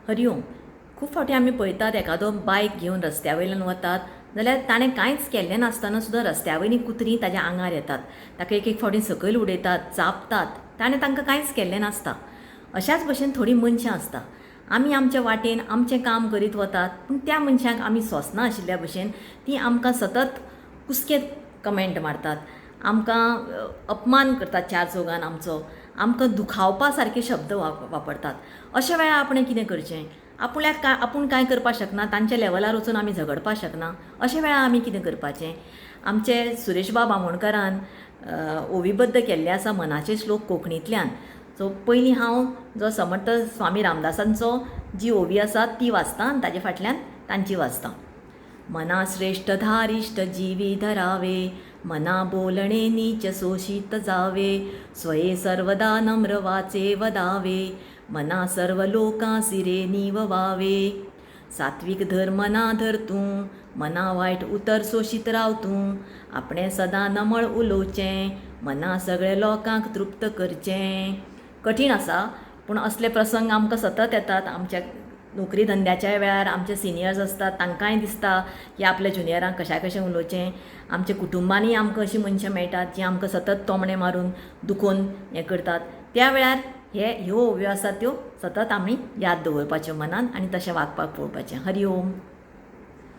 हरिओम. खूब फावटी आमी पळयतात एखादो बायक घेवन रस्त्या वयल्यान वतात जाल्यार ताणें कांयच केल्लें नासतना सुद्दां रस्त्या वयलीं कुत्रीं ताच्या आंगार येतात. ताका एक एक फावटी सकयल उडयतात, चाबतात. ताणें तांकां कांयच केल्लें नासता. अशाच भशेन थोडीं मनशां आसता. आमी आमच्या वाटेन आमचें काम करीत वतात, पूण त्या मनशांक आमी सोंसना आशिल्ल्या भशेन तीं आमकां सतत कुस्कें कमेंट मारतात. आमकां अपमान करतात चार चौगान आमचो. आमकां दुखावपा सारके शब्द वापरतात. अशा वेळार आपणें कितें करचें? आपूण कांय करपाक शकना, तांच्या लेवलार वचून आमी झगडपाक शकना. अशा वेळार आमी कितें करपाचें? आमचे सुरेशबाब बामोणकारान ओविबद्ध केल्ले आसा मनाचे श्लोक कोंकणींतल्यान. सो पयलीं हांव जो समर्थ स्वामी रामदासांचो जी ओवी आसा ती वाचतां आनी ताजे फाटल्यान तांची वाचतां. मना श्रेष्ठ धारिष्ट जीवी धरावे, मना बोलणे नीच शोषित जावे, स्वये सर्वदा नम्र वाचे वदावे, मना सर्व लोकां सिरे निववावे. सात्विक धर मना धर तूं, मना वायट उतर सोशीत राव तूं, आपणें सदां नमळ उलोवचें, मना सगळे लोकांक तृप्त करचें. कठीण आसा, पूण असले प्रसंग आमकां सतत येतात. आमच्या नोकरी धंद्याच्या वेळार आमचे सिनियर्स असतात, तांकांय दिसता की आपल्या जुनियरांक कशें उलोवचें. आमच्या कुटुंबांनी आमकां अशीं मनशां मेळटात जीं आमकां सतत तोमणे मारून दुखोवन हें करतात. त्या वेळार ह्यो ओव्यो आसात त्यो सतत आमी याद दवरपाच्यो मनान आनी तशें वागपाक पळोवपाचें. हरि ओम.